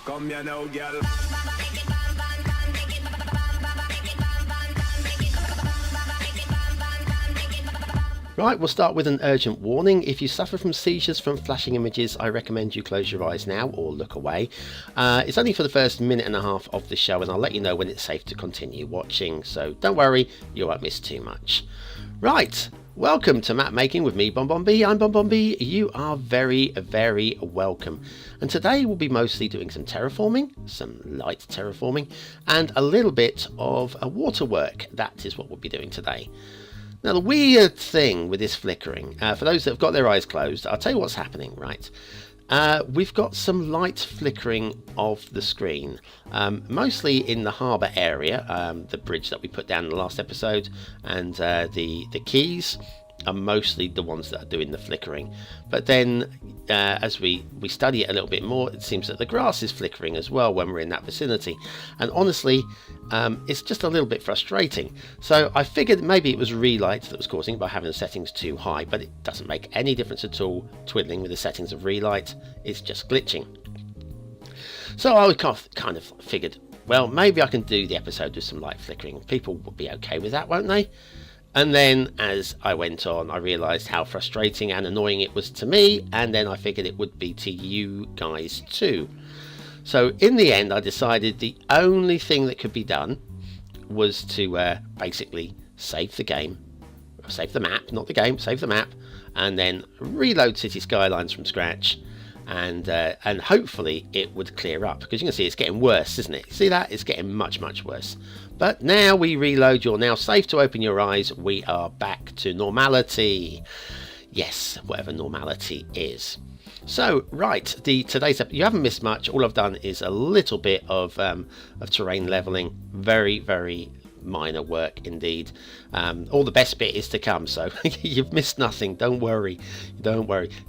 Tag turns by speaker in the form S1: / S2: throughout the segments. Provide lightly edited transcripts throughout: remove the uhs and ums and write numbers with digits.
S1: Come here now, girl.
S2: Right, we'll start with an urgent warning. If you suffer from seizures from flashing images, I recommend you close your eyes now or look away. It's only for the first minute and a half of the show, and I'll let you know when it's safe to continue watching, so don't worry, you won't miss too much. Right, welcome to Map Making with me, BonBonB. I'm BonBonB. You are very, very welcome. And today we'll be mostly doing some terraforming, some light terraforming, and a little bit of water work. That is what we'll be doing today. Now, the weird thing with this flickering, for those that have got their eyes closed, I'll tell you what's happening, right? We've got some light flickering of the screen, mostly in the harbour area, the bridge that we put down in the last episode, and the quays are mostly the ones that are doing the flickering. But then as we study it a little bit more, it seems that the grass is flickering as well when we're in that vicinity, and honestly it's just a little bit frustrating. So I figured maybe it was relight that was causing it by having the settings too high, but it doesn't make any difference at all twiddling with the settings of relight. It's just glitching. So I kind of figured, well, maybe I can do the episode with some light flickering. People will be okay with that, won't they? And then as I went on, I realised how frustrating and annoying it was to me, and then I figured it would be to you guys too. So in the end, I decided the only thing that could be done was to basically save the game, save the map, not the game, save the map, and then reload Cities Skylines from scratch, and hopefully it would clear up, because you can see it's getting worse, isn't it? See that? It's getting much worse. But now we reload. You're now safe to open your eyes. We are back to normality. Yes, whatever normality is. So right, today's episode, you haven't missed much. All I've done is a little bit of terrain leveling. Very minor work indeed. All the best bit is to come, so you've missed nothing. Don't worry. The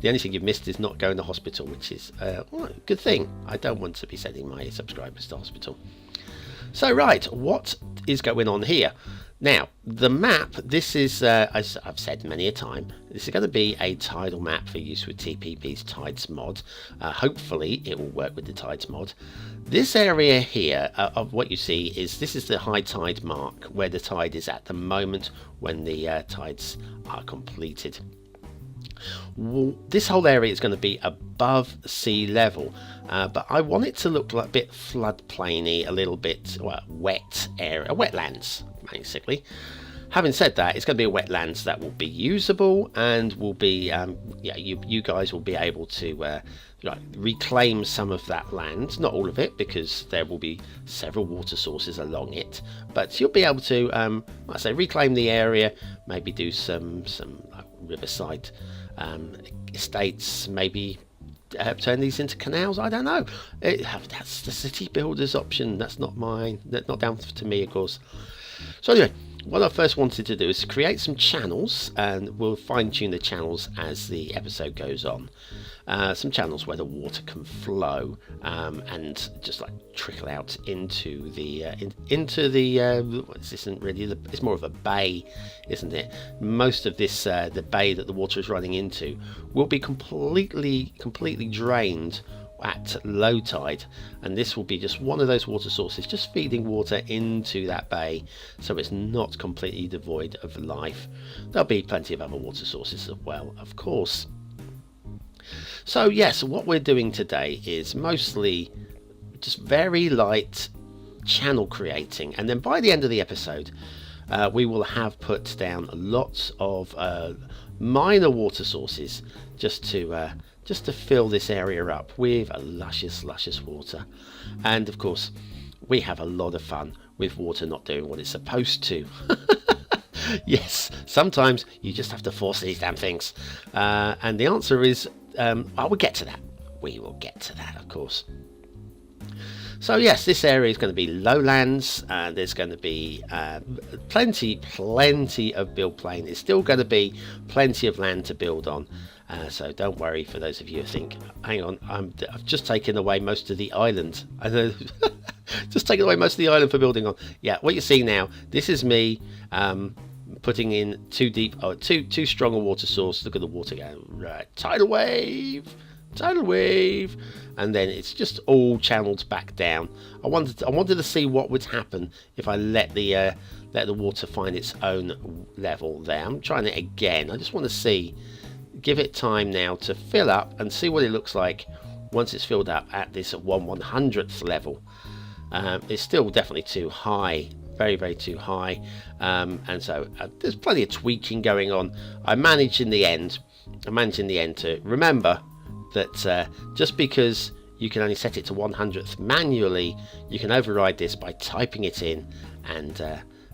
S2: only thing you've missed is not going to hospital, which is well, a good thing. I don't want to be sending my subscribers to hospital. So right, what is going on here? Now, the map, this is, as I've said many a time, this is going to be a tidal map for use with TPP's Tides mod. Hopefully it will work with the Tides mod. This area here of what you see is, this is the high tide mark, where the tide is at the moment when the tides are completed. This whole area is going to be above sea level, but I want it to look like a bit floodplainy, a little bit wet area, wetlands basically. Having said that, it's going to be a wetlands that will be usable, and will be you guys will be able to reclaim some of that land, not all of it, because there will be several water sources along it, but you'll be able to like I say, reclaim the area, maybe do some riverside estates, maybe turn these into canals. I don't know. That's the city builder's option. That's not mine. That's not down to me, of course. So anyway, what I first wanted to do is create some channels, and we'll fine-tune the channels as the episode goes on. Some channels where the water can flow and just like trickle out into the this isn't really it's more of a bay, isn't it? Most of this the bay that the water is running into will be completely drained at low tide, and this will be just one of those water sources just feeding water into that bay, so it's not completely devoid of life. There'll be plenty of other water sources as well, of course. So yes, what we're doing today is mostly just very light channel creating, and then by the end of the episode we will have put down lots of minor water sources just to fill this area up with a luscious water. And of course we have a lot of fun with water not doing what it's supposed to. Yes, sometimes you just have to force these damn things, and the answer is we'll get to that. We will get to that, of course. So yes, this area is going to be lowlands. There's going to be plenty of build plane. There's still going to be plenty of land to build on. So don't worry, for those of you who think, hang on, I've just taken away most of the island. I know, just taken away most of the island for building on. Yeah, what you see now, this is me putting in too strong a water source. Look at the water going, right, tidal wave, tidal wave, and then it's just all channeled back down. I wanted to see what would happen if I let the water find its own level there. I'm trying it again. I just want to see, give it time now to fill up and see what it looks like once it's filled up at this 1/100th level. It's still definitely too high, very too high, and so there's plenty of tweaking going on. I managed in the end to remember that just because you can only set it to 100th manually, you can override this by typing it in. And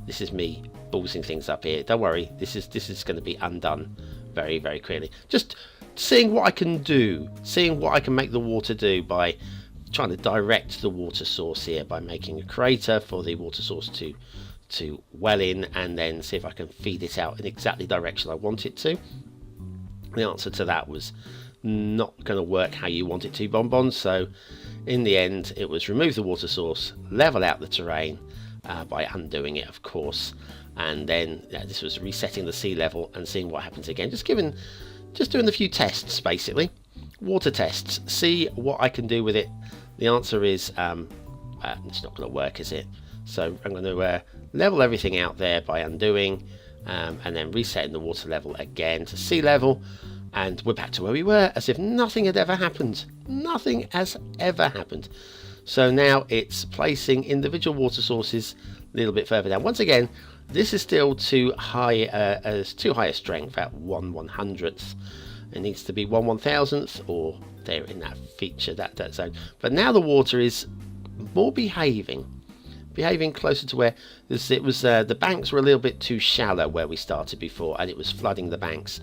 S2: this is me ballsing things up here. Don't worry, this is going to be undone very quickly. Just seeing what I can do, seeing what I can make the water do by trying to direct the water source here by making a crater for the water source to well in, and then see if I can feed it out in exactly the direction I want it to. The answer to that was not going to work how you want it to, BonBon. So in the end, it was remove the water source, level out the terrain by undoing it, of course, and then this was resetting the sea level and seeing what happens again. Just doing a few tests, basically, water tests, see what I can do with it. The answer is it's not going to work, is it? So I'm going to level everything out there by undoing, and then resetting the water level again to sea level, and we're back to where we were, as if nothing had ever happened. Nothing has ever happened. So now it's placing individual water sources a little bit further down. Once again, this is still too high, too high a strength at 1/100th. It needs to be 1/1000th, or there in that feature, that zone. But now the water is more behaving closer to where it was. The banks were a little bit too shallow where we started before, and it was flooding the banks.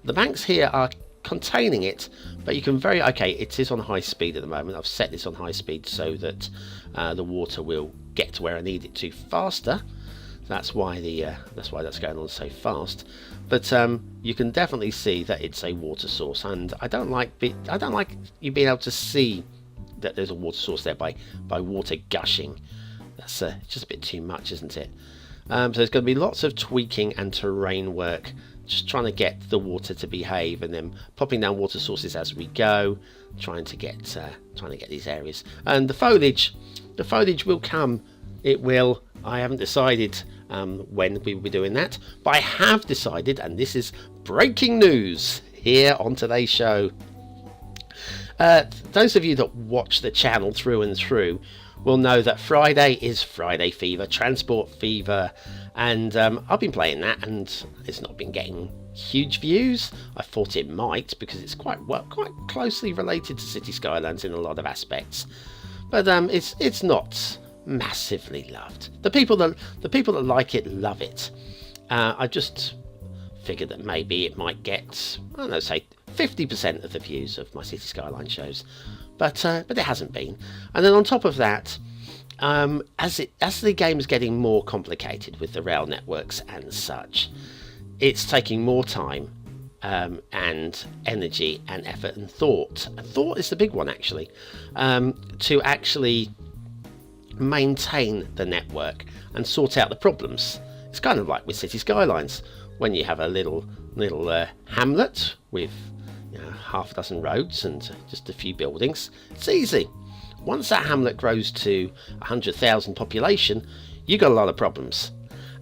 S2: The banks here are containing it, but you can okay, it is on high speed at the moment. I've set this on high speed so that the water will get to where I need it to faster. That's why that's going on so fast. But you can definitely see that it's a water source, and I don't like you being able to see that there's a water source there by water gushing. That's just a bit too much, isn't it? So there's going to be lots of tweaking and terrain work, just trying to get the water to behave, and then popping down water sources as we go, trying to get these areas. And the foliage will come. It will. I haven't decided when we will be doing that, but I have decided, and this is breaking news here on today's show. Those of you that watch the channel through and through will know that Friday is Friday Fever, Transport Fever, and I've been playing that, and it's not been getting huge views. I thought it might, because it's quite closely related to Cities Skylines in a lot of aspects, but it's not massively loved. The people that like it love it. I just figured that maybe it might get, I don't know, say 50% of the views of my Cities Skylines shows, but it hasn't been. And then on top of that, as the game's getting more complicated with the rail networks and such, it's taking more time and energy and effort and thought. And thought is the big one, actually, to actually maintain the network and sort out the problems. It's kind of like with City Skylines, when you have a little hamlet with half a dozen roads and just a few buildings. It's easy. Once that hamlet grows to 100,000 population, you got a lot of problems,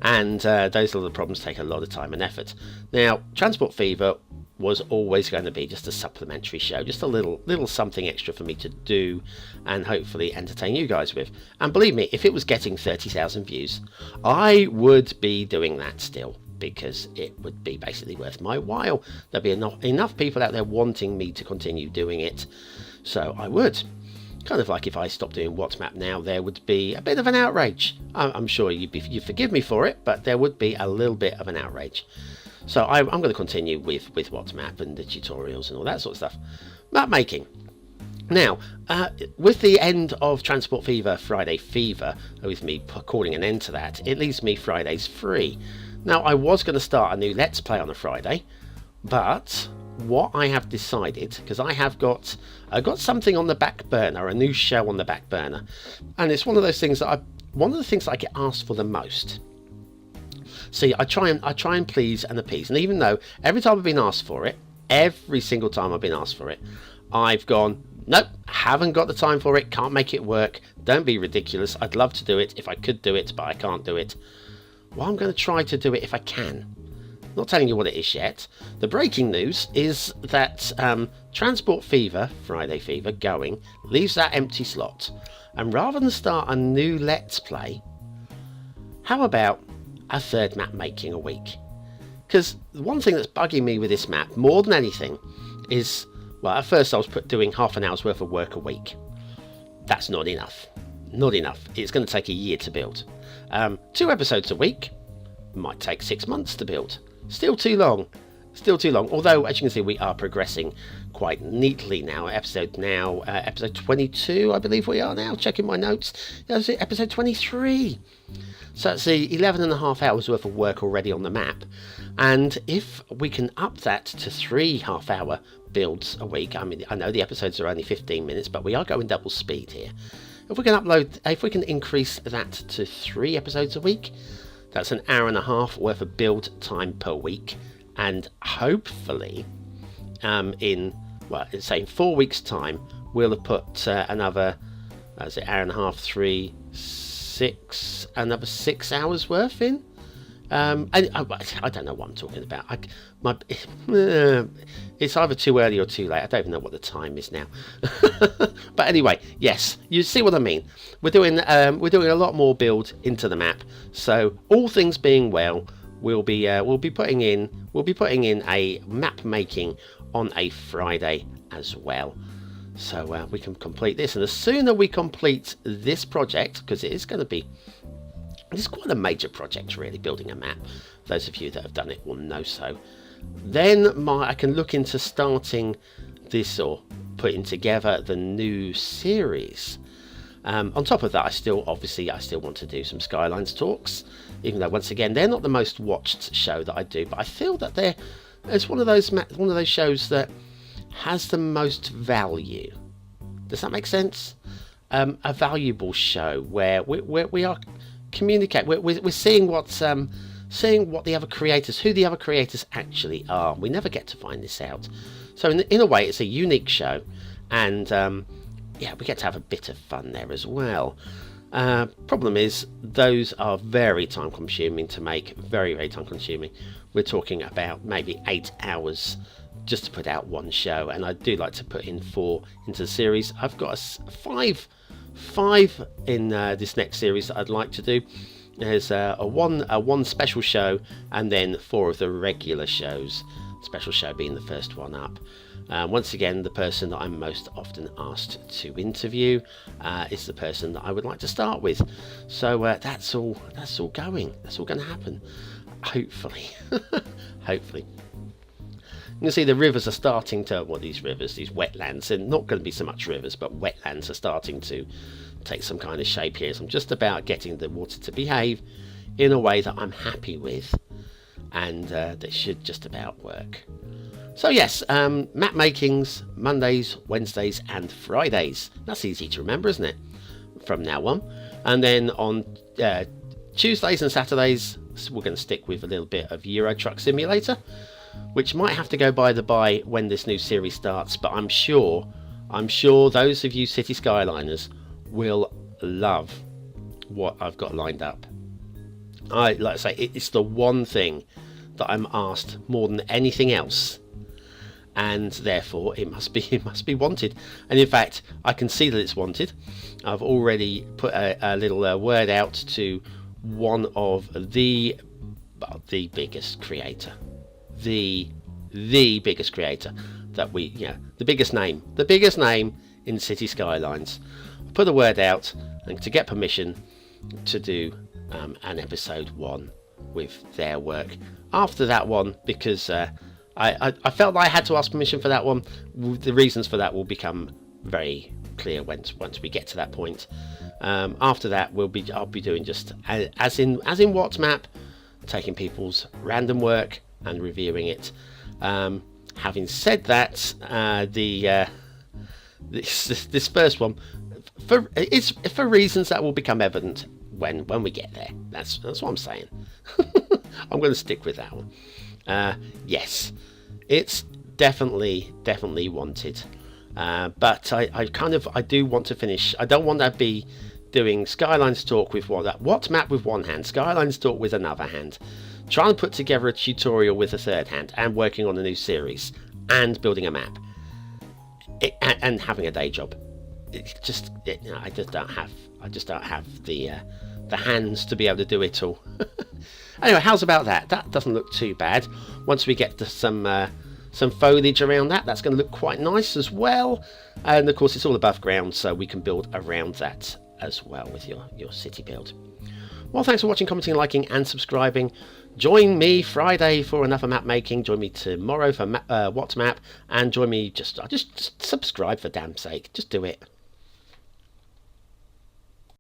S2: and those little problems take a lot of time and effort. Now, Transport Fever was always going to be just a supplementary show, just a little something extra for me to do and hopefully entertain you guys with. And believe me, if it was getting 30,000 views, I would be doing that still, because it would be basically worth my while. There'd be enough people out there wanting me to continue doing it, so I would. Kind of like if I stopped doing WhatsMap now, there would be a bit of an outrage. I'm sure you'd forgive me for it, but there would be a little bit of an outrage. So I'm going to continue with WhatsMap and the tutorials and all that sort of stuff. Map making. Now, with the end of Transport Fever, Friday Fever, with me calling an end to that, it leaves me Fridays free. Now, I was going to start a new Let's Play on a Friday, but what I have decided, because I've got something on the back burner, a new show on the back burner, and it's one of those things that one of the things that I get asked for the most. See, I try and please and appease, and even though every time I've been asked for it, every single time I've been asked for it, I've gone, nope, haven't got the time for it, can't make it work. Don't be ridiculous. I'd love to do it if I could do it, but I can't do it. Well, I'm going to try to do it if I can. Not telling you what it is yet. The breaking news is that Transport Fever, Friday Fever, going, leaves that empty slot. And rather than start a new Let's Play, how about a third map making a week? Because the one thing that's bugging me with this map, more than anything, is, well, at first I was doing half an hour's worth of work a week. That's not enough. Not enough. It's going to take a year to build. 2 episodes a week might take 6 months to build. Still too long. Still too long. Although, as you can see, we are progressing quite neatly now. Episode 22, I believe we are now. Checking my notes. That's it, episode 23. So that's the 11.5 hours worth of work already on the map. And if we can up that to 3 half-hour builds a week, I mean, I know the episodes are only 15 minutes, but we are going double speed here. If we can increase that to 3 episodes a week, that's an hour and a half worth of build time per week, and hopefully, in 4 weeks' time, we'll have put another, hour and a half, 3, 6, another 6 hours worth in. I don't know what I'm talking about. It's either too early or too late. I don't even know what the time is now. But anyway, yes, you see what I mean. We're doing a lot more build into the map. So all things being well, we'll be putting in a map making on a Friday as well. So we can complete this, and the sooner we complete this project, because it's quite a major project, really, building a map. Those of you that have done it will know so. Then I can look into starting this or putting together the new series. On top of that, I still want to do some Skylines talks, even though once again they're not the most watched show that I do. But I feel that it's one of those shows that has the most value. Does that make sense? A valuable show where we are communicate. We're seeing what the other creators, who the other creators actually are. We never get to find this out. So in a way, it's a unique show, and we get to have a bit of fun there as well. Problem is, those are very time consuming to make. Very, very time consuming. We're talking about maybe 8 hours just to put out one show, and I do like to put in 4 into the series. I've got 5 in this next series that I'd like to do. There's a one special show, and then 4 of the regular shows. Special show being the first one up. Once again, the person that I'm most often asked to interview is the person that I would like to start with. So that's all going. That's all going to happen. Hopefully, hopefully. You can see the rivers are starting to, these wetlands, and not going to be so much rivers, but wetlands are starting to take some kind of shape here. So I'm just about getting the water to behave in a way that I'm happy with, and that should just about work. So yes, map makings, Mondays, Wednesdays and Fridays. That's easy to remember, isn't it? From now on. And then on Tuesdays and Saturdays, we're going to stick with a little bit of Euro Truck Simulator, which might have to go by the by when this new series starts, but I'm sure those of you City Skyliners will love what I've got lined up. Like I say, it's the one thing that I'm asked more than anything else, and therefore it must be wanted. And in fact, I can see that it's wanted. I've already put a little word out to one of the biggest creator. The biggest creator that the biggest name in City Skylines. Put a word out and to get permission to do an episode 1 with their work. After that one, because I felt that I had to ask permission for that one. The reasons for that will become very clear once we get to that point. After that, I'll be doing just as in What's Map, taking people's random work and reviewing it. Having said that, this first one, it's for reasons that will become evident when we get there. That's what I'm saying. I'm going to stick with that one. Yes, it's definitely wanted. But I do want to finish. I don't want to be doing Skylines talk with what map with one hand, Skylines talk with another hand, trying to put together a tutorial with a third hand, and working on a new series and building a map, and having a day job. I just don't have the hands to be able to do it all. Anyway, how's about that? That doesn't look too bad. Once we get to some foliage around that, that's going to look quite nice as well. And of course, it's all above ground, so we can build around that as well with your city build. Well, thanks for watching, commenting, liking, and subscribing. Join me Friday for another map making. Join me tomorrow for what map, and join me just subscribe for damn sake. Just do it.